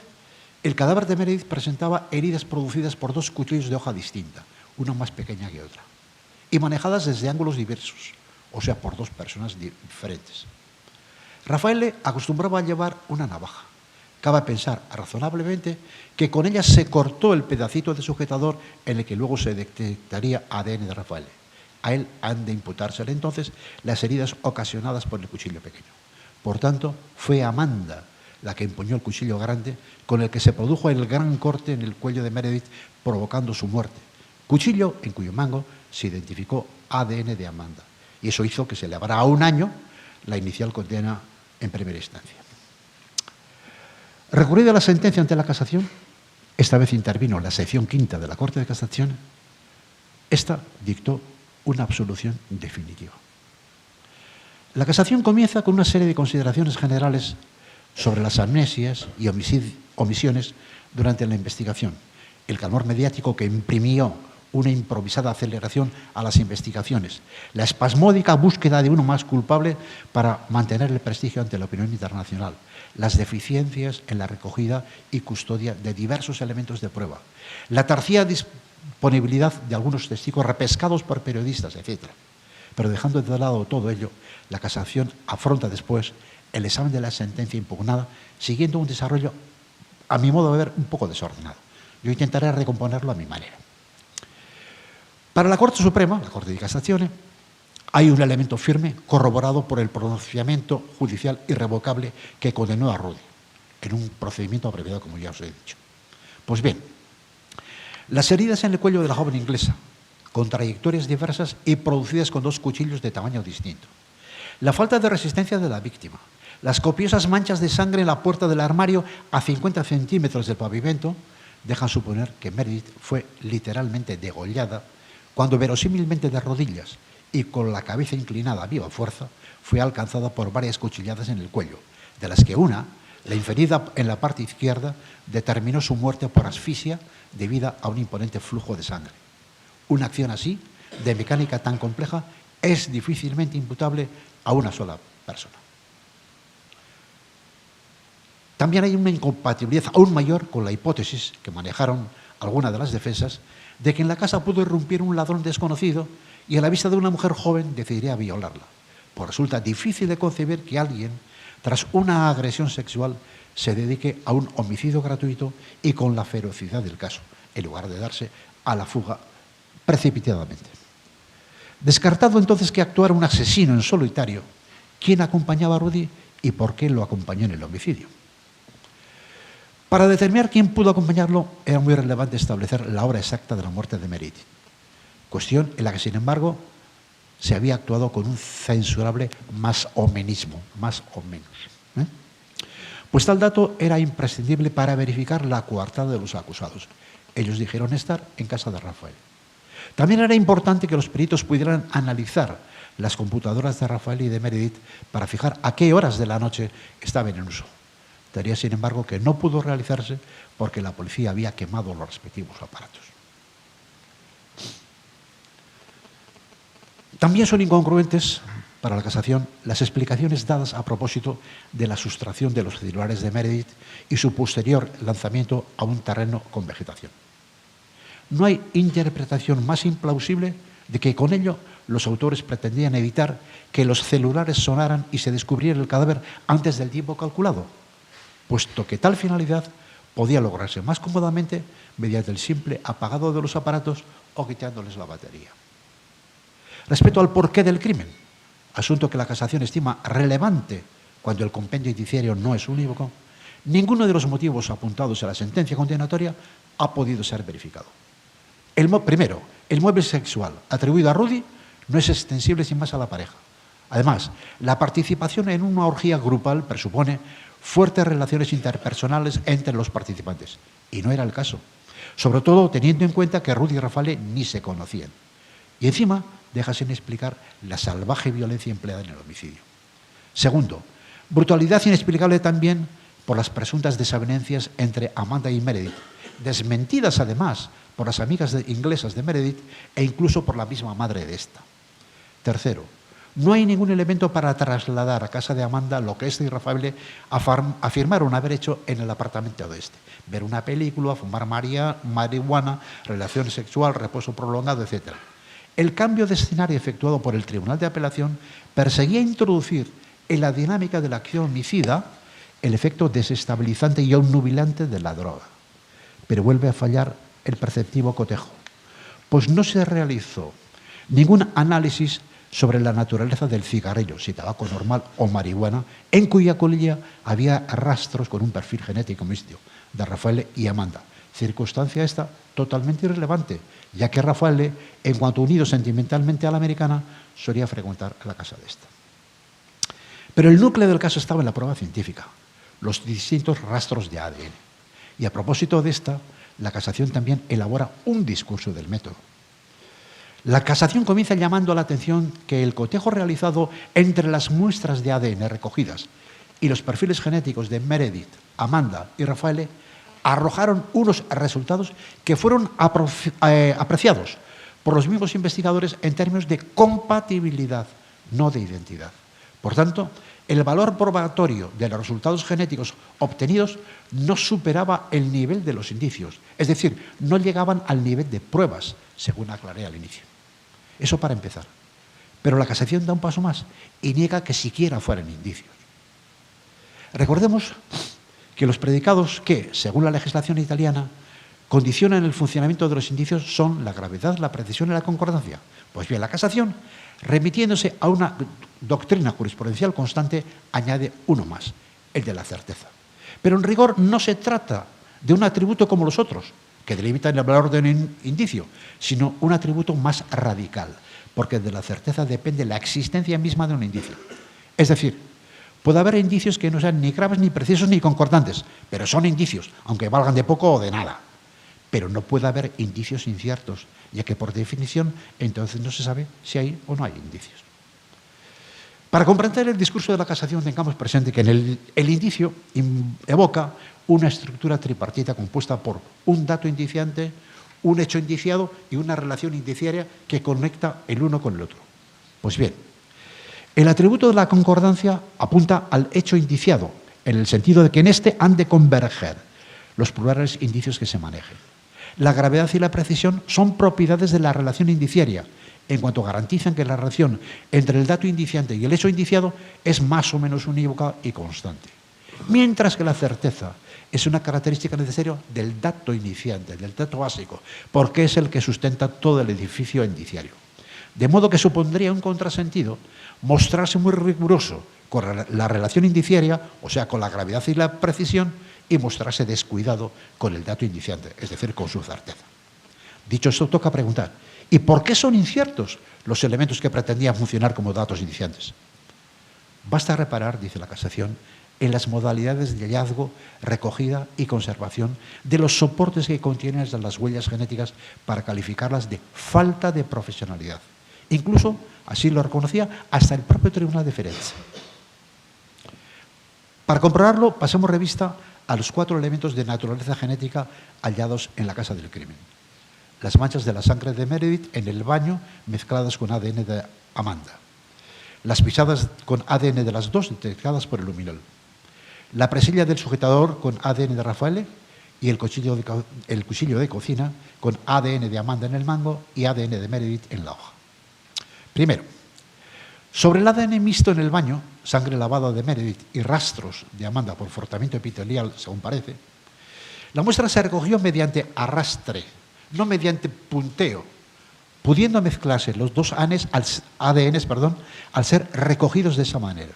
el cadáver de Meredith presentaba heridas producidas por dos cuchillos de hoja distinta, una más pequeña que otra, y manejadas desde ángulos diversos, o sea, por dos personas diferentes. Rafael acostumbraba a llevar una navaja. Cabe pensar razonablemente que con ella se cortó el pedacito de sujetador en el que luego se detectaría ADN de Rafael. A él han de imputársele entonces las heridas ocasionadas por el cuchillo pequeño. Por tanto, fue Amanda la que empuñó el cuchillo grande con el que se produjo el gran corte en el cuello de Meredith, provocando su muerte. Cuchillo en cuyo mango se identificó ADN de Amanda. Y eso hizo que se elevara a 1 año la inicial condena en primera instancia. Recurrida la sentencia ante la casación, esta vez intervino la sección quinta de la Corte de Casación. Esta dictó una absolución definitiva. La casación comienza con una serie de consideraciones generales sobre las amnesias y omisiones durante la investigación, el clamor mediático que imprimió una improvisada aceleración a las investigaciones, la espasmódica búsqueda de uno más culpable para mantener el prestigio ante la opinión internacional, las deficiencias en la recogida y custodia de diversos elementos de prueba, la tardía disponibilidad de algunos testigos repescados por periodistas, etc. Pero dejando de lado todo ello, la casación afronta después el examen de la sentencia impugnada, siguiendo un desarrollo, a mi modo de ver, un poco desordenado. Yo intentaré recomponerlo a mi manera. Para la Corte Suprema, la Corte de Casación, hay un elemento firme corroborado por el pronunciamiento judicial irrevocable que condenó a Rudy en un procedimiento abreviado, como ya os he dicho. Pues bien, las heridas en el cuello de la joven inglesa, con trayectorias diversas y producidas con 2 cuchillos de tamaño distinto, la falta de resistencia de la víctima, las copiosas manchas de sangre en la puerta del armario a 50 centímetros del pavimento, dejan suponer que Meredith fue literalmente degollada cuando verosímilmente de rodillas y con la cabeza inclinada a viva fuerza, fue alcanzada por varias cuchilladas en el cuello, de las que una, la inferida en la parte izquierda, determinó su muerte por asfixia debida a un imponente flujo de sangre. Una acción así, de mecánica tan compleja, es difícilmente imputable a una sola persona. También hay una incompatibilidad aún mayor con la hipótesis que manejaron algunas de las defensas de que en la casa pudo irrumpir un ladrón desconocido y a la vista de una mujer joven decidiría violarla. Pues resulta difícil de concebir que alguien, tras una agresión sexual, se dedique a un homicidio gratuito y con la ferocidad del caso, en lugar de darse a la fuga precipitadamente. Descartado entonces que actuara un asesino en solitario, ¿quién acompañaba a Rudy y por qué lo acompañó en el homicidio? Para determinar quién pudo acompañarlo, era muy relevante establecer la hora exacta de la muerte de Meredith, cuestión en la que, sin embargo, se había actuado con un censurable más o menismo, más o menos. Pues tal dato era imprescindible para verificar la coartada de los acusados. Ellos dijeron estar en casa de Rafael. También era importante que los peritos pudieran analizar las computadoras de Rafael y de Meredith para fijar a qué horas de la noche estaban en uso. Tarea, sin embargo, que no pudo realizarse porque la policía había quemado los respectivos aparatos. También son incongruentes para la casación las explicaciones dadas a propósito de la sustracción de los celulares de Meredith y su posterior lanzamiento a un terreno con vegetación. No hay interpretación más implausible de que con ello los autores pretendían evitar que los celulares sonaran y se descubriera el cadáver antes del tiempo calculado, puesto que tal finalidad podía lograrse más cómodamente mediante el simple apagado de los aparatos o quitándoles la batería. Respecto al porqué del crimen, asunto que la casación estima relevante cuando el compendio indiciario no es unívoco, ninguno de los motivos apuntados en la sentencia condenatoria ha podido ser verificado. Primero, el mueble sexual atribuido a Rudy no es extensible sin más a la pareja. Además, la participación en una orgía grupal presupone fuertes relaciones interpersonales entre los participantes, y no era el caso, sobre todo teniendo en cuenta que Rudy y Rafael ni se conocían. Y encima deja sin explicar la salvaje violencia empleada en el homicidio. Segundo, brutalidad inexplicable también por las presuntas desavenencias entre Amanda y Meredith, desmentidas además por las amigas inglesas de Meredith e incluso por la misma madre de esta. Tercero, no hay ningún elemento para trasladar a casa de Amanda lo que este y Rafael afirmaron haber hecho en el apartamento de este: ver una película, fumar marihuana, relación sexual, reposo prolongado, etc. El cambio de escenario efectuado por el Tribunal de Apelación perseguía introducir en la dinámica de la acción homicida el efecto desestabilizante y obnubilante de la droga. Pero vuelve a fallar el perceptivo cotejo, pues no se realizó ningún análisis sobre la naturaleza del cigarrillo, si tabaco normal o marihuana, en cuya colilla había rastros con un perfil genético mixto de Rafael y Amanda. Circunstancia esta totalmente irrelevante, ya que Rafael, en cuanto unido sentimentalmente a la americana, solía frecuentar la casa de esta. Pero el núcleo del caso estaba en la prueba científica, los distintos rastros de ADN. Y a propósito de esta, la casación también elabora un discurso del método. La casación comienza llamando la atención que el cotejo realizado entre las muestras de ADN recogidas y los perfiles genéticos de Meredith, Amanda y Rafael arrojaron unos resultados que fueron apreciados por los mismos investigadores en términos de compatibilidad, no de identidad. Por tanto, el valor probatorio de los resultados genéticos obtenidos no superaba el nivel de los indicios, es decir, no llegaban al nivel de pruebas, según aclaré al inicio. Eso para empezar. Pero la casación da un paso más y niega que siquiera fueran indicios. Recordemos que los predicados que, según la legislación italiana, condicionan el funcionamiento de los indicios son la gravedad, la precisión y la concordancia. Pues bien, la casación, remitiéndose a una doctrina jurisprudencial constante, añade uno más, el de la certeza. Pero en rigor no se trata de un atributo como los otros, que delimitan el valor de un indicio, sino un atributo más radical, porque de la certeza depende la existencia misma de un indicio. Es decir, puede haber indicios que no sean ni graves, ni precisos, ni concordantes, pero son indicios, aunque valgan de poco o de nada. Pero no puede haber indicios inciertos, ya que por definición entonces no se sabe si hay o no hay indicios. Para comprender el discurso de la casación tengamos presente que el indicio evoca una estructura tripartita compuesta por un dato indiciante, un hecho indiciado y una relación indiciaria que conecta el uno con el otro. Pues bien, el atributo de la concordancia apunta al hecho indiciado, en el sentido de que en este han de converger los plurales indicios que se manejen. La gravedad y la precisión son propiedades de la relación indiciaria, en cuanto garantizan que la relación entre el dato indiciante y el hecho indiciado es más o menos unívoca y constante. Mientras que la certeza es una característica necesaria del dato indiciante, del dato básico, porque es el que sustenta todo el edificio indiciario. De modo que supondría un contrasentido mostrarse muy riguroso con la relación indiciaria, o sea, con la gravedad y la precisión, y mostrarse descuidado con el dato indiciante, es decir, con su certeza. Dicho esto, toca preguntar, ¿y por qué son inciertos los elementos que pretendían funcionar como datos indiciantes? Basta reparar, dice la Casación, en las modalidades de hallazgo, recogida y conservación de los soportes que contienen las huellas genéticas para calificarlas de falta de profesionalidad. Incluso, así lo reconocía, hasta el propio Tribunal de Firenze. Para comprobarlo, pasemos revista a los 4 elementos de naturaleza genética hallados en la casa del crimen. Las manchas de la sangre de Meredith en el baño mezcladas con ADN de Amanda. Las pisadas con ADN de las dos detectadas por el luminol. La presilla del sujetador con ADN de Raffaele y el cuchillo de cocina con ADN de Amanda en el mango y ADN de Meredith en la hoja. Primero, sobre el ADN mixto en el baño, sangre lavada de Meredith y rastros de Amanda por frotamiento epitelial, según parece, la muestra se recogió mediante arrastre, no mediante punteo, pudiendo mezclarse los dos ADNs al ser recogidos de esa manera.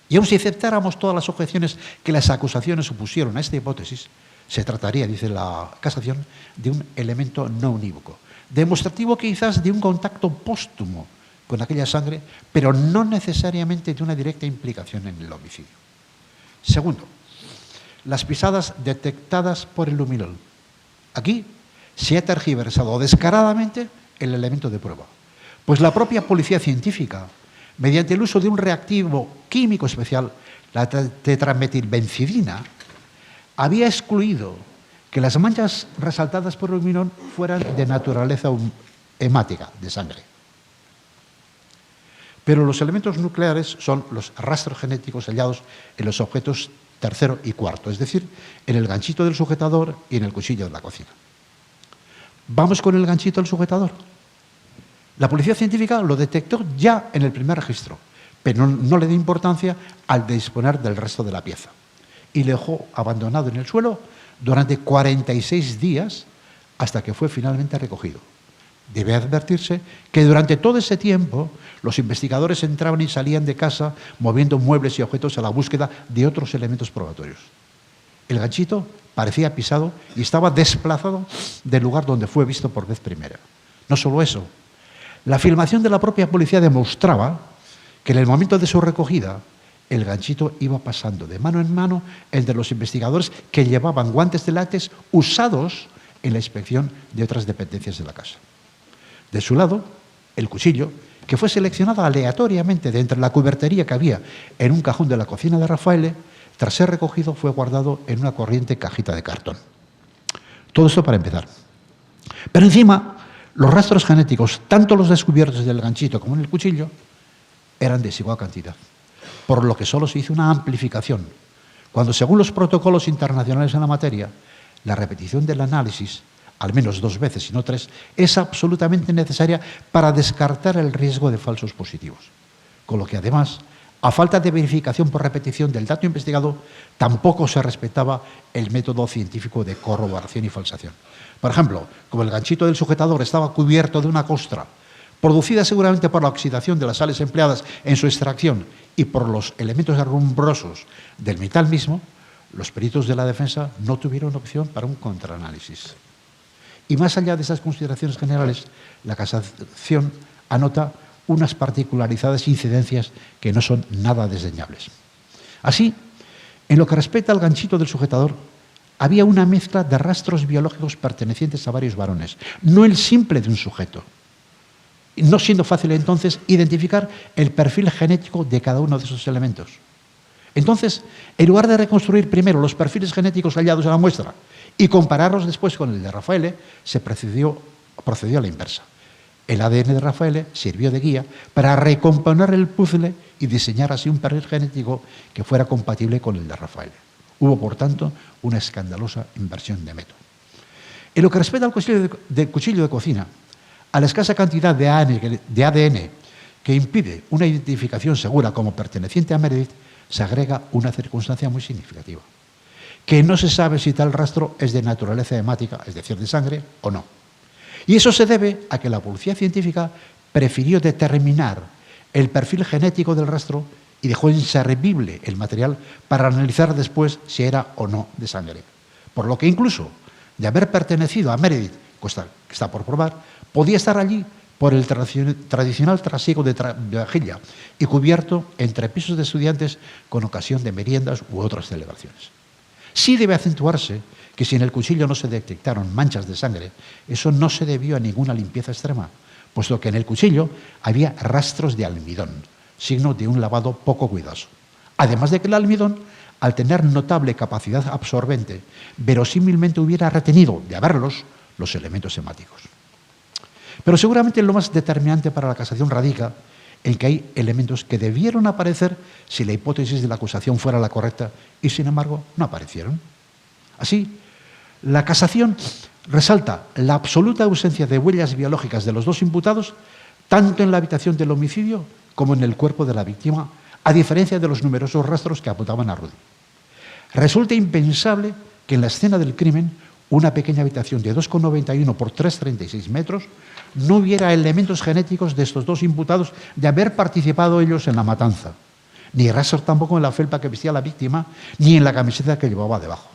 Y aun si aceptáramos todas las objeciones que las acusaciones supusieron a esta hipótesis, se trataría, dice la Casación, de un elemento no unívoco, demostrativo quizás de un contacto póstumo con aquella sangre, pero no necesariamente de una directa implicación en el homicidio. Segundo, las pisadas detectadas por el luminol. Aquí se ha tergiversado descaradamente el elemento de prueba, pues la propia policía científica, mediante el uso de un reactivo químico especial, la tetrametilbencidina, había excluido que las manchas resaltadas por el luminol fueran de naturaleza hemática, de sangre. Pero los elementos nucleares son los rastros genéticos hallados en los objetos tercero y cuarto, es decir, en el ganchito del sujetador y en el cuchillo de la cocina. Vamos con el ganchito del sujetador. La policía científica lo detectó ya en el primer registro, pero no le dio importancia al disponer del resto de la pieza y le dejó abandonado en el suelo durante 46 días hasta que fue finalmente recogido. Debe advertirse que durante todo ese tiempo los investigadores entraban y salían de casa moviendo muebles y objetos a la búsqueda de otros elementos probatorios. El ganchito parecía pisado y estaba desplazado del lugar donde fue visto por vez primera. No solo eso, la filmación de la propia policía demostraba que en el momento de su recogida el ganchito iba pasando de mano en mano entre los investigadores que llevaban guantes de látex usados en la inspección de otras dependencias de la casa. De su lado, el cuchillo, que fue seleccionado aleatoriamente de entre la cubertería que había en un cajón de la cocina de Raffaele, tras ser recogido fue guardado en una corriente cajita de cartón. Todo esto para empezar. Pero encima, los rastros genéticos, tanto los descubiertos del ganchito como en el cuchillo, eran de desigual cantidad, por lo que solo se hizo una amplificación, cuando según los protocolos internacionales en la materia, la repetición del análisis, al menos 2 veces y no 3, es absolutamente necesaria para descartar el riesgo de falsos positivos. Con lo que además, a falta de verificación por repetición del dato investigado, tampoco se respetaba el método científico de corroboración y falsación. Por ejemplo, como el ganchito del sujetador estaba cubierto de una costra, producida seguramente por la oxidación de las sales empleadas en su extracción y por los elementos herrumbrosos del metal mismo, los peritos de la defensa no tuvieron opción para un contraanálisis. Y más allá de esas consideraciones generales, la Casación anota unas particularidades e incidencias que no son nada desdeñables. Así, en lo que respecta al ganchito del sujetador, había una mezcla de rastros biológicos pertenecientes a varios varones, no el simple de un sujeto, no siendo fácil entonces identificar el perfil genético de cada uno de esos elementos. Entonces, en lugar de reconstruir primero los perfiles genéticos hallados en la muestra y compararlos después con el de Raffaele, se procedió a la inversa. El ADN de Raffaele sirvió de guía para recomponer el puzzle y diseñar así un perfil genético que fuera compatible con el de Raffaele. Hubo, por tanto, una escandalosa inversión de método. En lo que respecta al cuchillo de cocina, a la escasa cantidad de ADN que impide una identificación segura como perteneciente a Meredith, se agrega una circunstancia muy significativa, que no se sabe si tal rastro es de naturaleza hemática, es decir, de sangre, o no. Y eso se debe a que la policía científica prefirió determinar el perfil genético del rastro y dejó inservible el material para analizar después si era o no de sangre. Por lo que incluso de haber pertenecido a Meredith, que está por probar, podía estar allí por el tradicional trasiego de vajilla y cubierto entre pisos de estudiantes con ocasión de meriendas u otras celebraciones. Sí debe acentuarse que si en el cuchillo no se detectaron manchas de sangre, eso no se debió a ninguna limpieza extrema, puesto que en el cuchillo había rastros de almidón, signo de un lavado poco cuidadoso. Además de que el almidón, al tener notable capacidad absorbente, verosímilmente hubiera retenido, de haberlos, los elementos hemáticos. Pero seguramente lo más determinante para la casación radica en que hay elementos que debieron aparecer si la hipótesis de la acusación fuera la correcta y, sin embargo, no aparecieron. Así, la casación resalta la absoluta ausencia de huellas biológicas de los dos imputados, tanto en la habitación del homicidio como en el cuerpo de la víctima, a diferencia de los numerosos rastros que apuntaban a Rudy. Resulta impensable que en la escena del crimen, una pequeña habitación de 2,91 por 3,36 metros, no hubiera elementos genéticos de estos dos imputados de haber participado ellos en la matanza, ni rastros tampoco en la felpa que vestía la víctima, ni en la camiseta que llevaba debajo.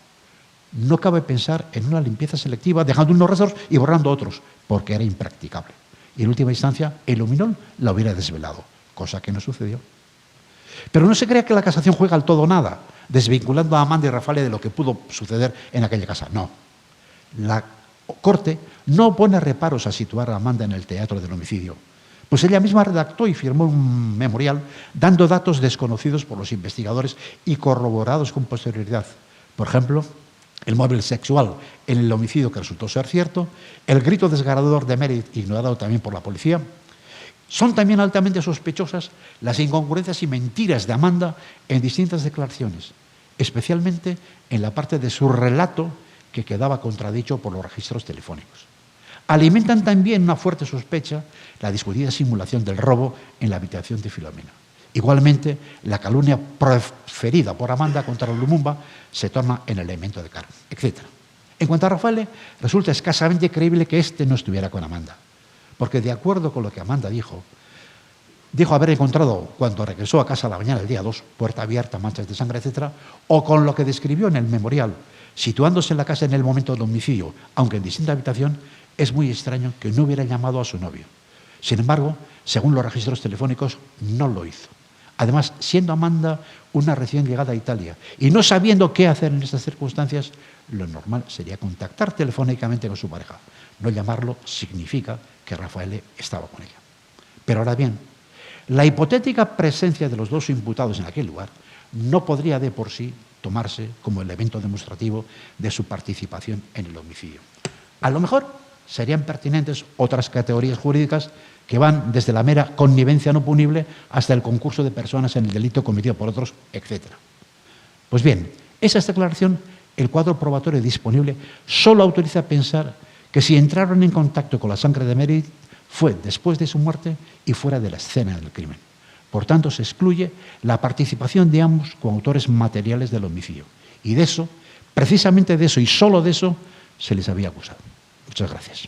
No cabe pensar en una limpieza selectiva dejando unos rastros y borrando otros, porque era impracticable. Y en última instancia, el luminol la hubiera desvelado, cosa que no sucedió. Pero no se crea que la casación juega al todo o nada, desvinculando a Amanda y Rafael de lo que pudo suceder en aquella casa. No. La Corte no pone reparos a situar a Amanda en el teatro del homicidio, pues ella misma redactó y firmó un memorial dando datos desconocidos por los investigadores y corroborados con posterioridad. Por ejemplo, el móvil sexual en el homicidio que resultó ser cierto, el grito desgarrador de Meredith ignorado también por la policía. Son también altamente sospechosas las incongruencias y mentiras de Amanda en distintas declaraciones, especialmente en la parte de su relato que quedaba contradicho por los registros telefónicos. Alimentan también una fuerte sospecha la discutida simulación del robo en la habitación de Filomena. Igualmente, la calumnia proferida por Amanda contra Lumumba se torna en elemento de cargo, etc. En cuanto a Rafael, resulta escasamente creíble que éste no estuviera con Amanda, porque de acuerdo con lo que Amanda dijo haber encontrado cuando regresó a casa a la mañana del día 2, puerta abierta, manchas de sangre, etc., o con lo que describió en el memorial, situándose en la casa en el momento del homicidio, aunque en distinta habitación, es muy extraño que no hubiera llamado a su novio. Sin embargo, según los registros telefónicos, no lo hizo. Además, siendo Amanda una recién llegada a Italia y no sabiendo qué hacer en estas circunstancias, lo normal sería contactar telefónicamente con su pareja. No llamarlo significa que Rafael estaba con ella. Pero ahora bien, la hipotética presencia de los dos imputados en aquel lugar no podría de por sí tomarse como elemento demostrativo de su participación en el homicidio. A lo mejor serían pertinentes otras categorías jurídicas que van desde la mera connivencia no punible hasta el concurso de personas en el delito cometido por otros, etc. Pues bien, esa declaración, el cuadro probatorio disponible, solo autoriza pensar que si entraron en contacto con la sangre de Meredith fue después de su muerte y fuera de la escena del crimen. Por tanto, se excluye la participación de ambos como autores materiales del homicidio. Y de eso, precisamente de eso y solo de eso, se les había acusado. Muchas gracias.